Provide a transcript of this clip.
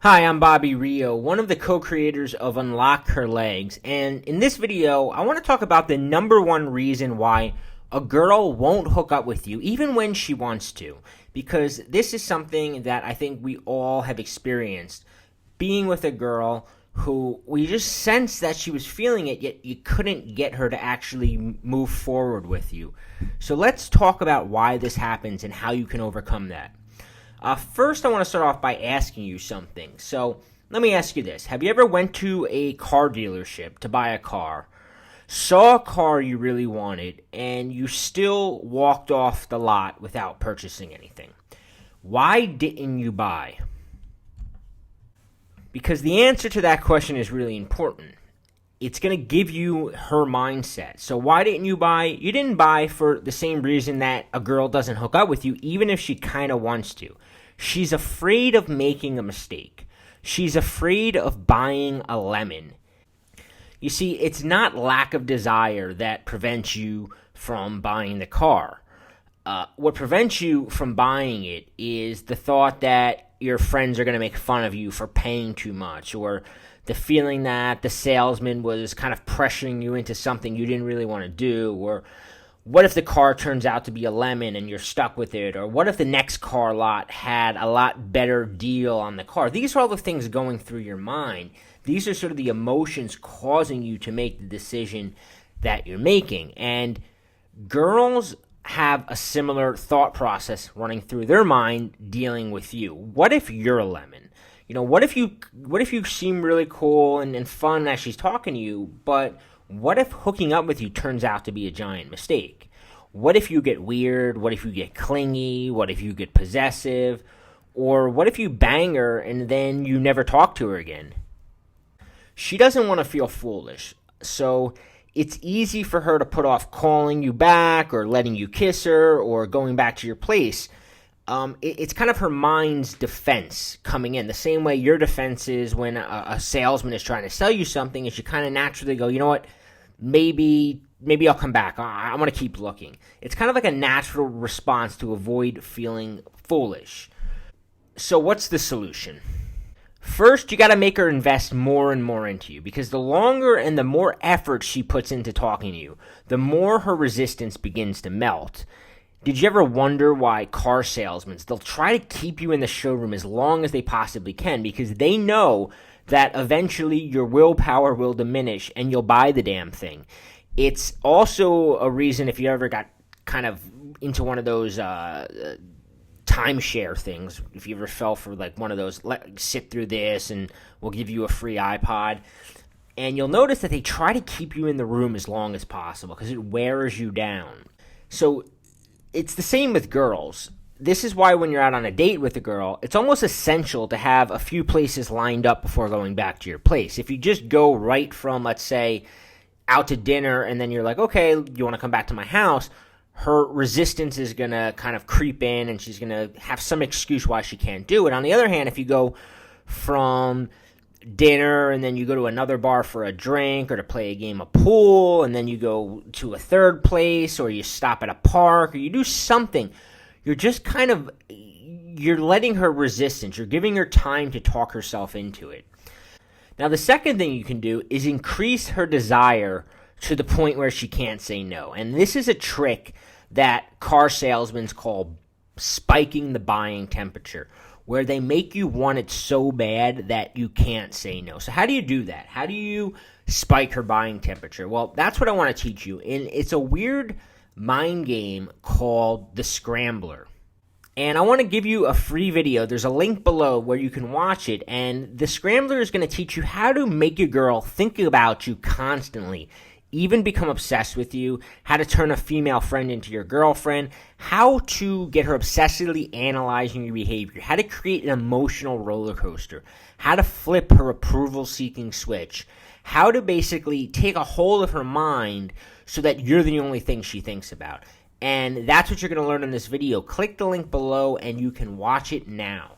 Hi, I'm Bobby Rio, one of the co-creators of Unlock Her Legs, and in this video, I want to talk about the number one reason why a girl won't hook up with you, even when she wants to, because this is something that I think we all have experienced, being with a girl who we just sensed that she was feeling it, yet you couldn't get her to actually move forward with you. So let's talk about why this happens and how you can overcome that. First, I want to start off by asking you something. So, let me ask you this. Have you ever went to a car dealership to buy a car, saw a car you really wanted, and you still walked off the lot without purchasing anything? Why didn't you buy? Because the answer to that question is really important. It's going to give you her mindset. So why didn't you buy? You didn't buy for the same reason that a girl doesn't hook up with you, even if she kind of wants to. She's afraid of making a mistake. She's afraid of buying a lemon. You see, it's not lack of desire that prevents you from buying the car. What prevents you from buying it is the thought that your friends are going to make fun of you for paying too much, or the feeling that the salesman was kind of pressuring you into something you didn't really want to do, or what if the car turns out to be a lemon and you're stuck with it, or what if the next car lot had a lot better deal on the car? These are all the things going through your mind. These are sort of the emotions causing you to make the decision that you're making. And girls have a similar thought process running through their mind dealing with you. What if you're a lemon? You know, what if you seem really cool and fun as she's talking to you, but what if hooking up with you turns out to be a giant mistake? What if you get weird? What if you get clingy? What if you get possessive? Or what if you bang her and then you never talk to her again? She doesn't want to feel foolish, so it's easy for her to put off calling you back or letting you kiss her or going back to your place. It's kind of her mind's defense coming in. The same way your defense is when a salesman is trying to sell you something, is you kind of naturally go, you know what, maybe I'll come back. I'm going to keep looking. It's kind of like a natural response to avoid feeling foolish. So what's the solution? First, you got to make her invest more and more into you, because the longer and the more effort she puts into talking to you, the more her resistance begins to melt. Did you ever wonder why car salesmen, they'll try to keep you in the showroom as long as they possibly can, because they know that eventually your willpower will diminish and you'll buy the damn thing. It's also a reason, if you ever got kind of into one of those timeshare things, if you ever fell for like one of those, sit through this and we'll give you a free iPod, and you'll notice that they try to keep you in the room as long as possible because it wears you down. So it's the same with girls. This is why when you're out on a date with a girl, it's almost essential to have a few places lined up before going back to your place. If you just go right from, let's say, out to dinner and then you're like, okay, you want to come back to my house, her resistance is going to kind of creep in and she's going to have some excuse why she can't do it. On the other hand, if you go from dinner and then you go to another bar for a drink or to play a game of pool, and then you go to a third place, or you stop at a park, or you do something, you're just kind of, you're letting her resistance, you're giving her time to talk herself into it. Now, the second thing you can do is increase her desire to the point where she can't say no. And this is a trick that car salesmen call spiking the buying temperature, where they make you want it so bad that you can't say no. So how do you do that? How do you spike her buying temperature? Well, that's what I want to teach you. And it's a weird mind game called the Scrambler. And I want to give you a free video. There's a link below where you can watch it. And the Scrambler is going to teach you how to make your girl think about you constantly, even become obsessed with you, how to turn a female friend into your girlfriend, how to get her obsessively analyzing your behavior, how to create an emotional roller coaster, how to flip her approval-seeking switch, how to basically take a hold of her mind so that you're the only thing she thinks about. And that's what you're going to learn in this video. Click the link below and you can watch it now.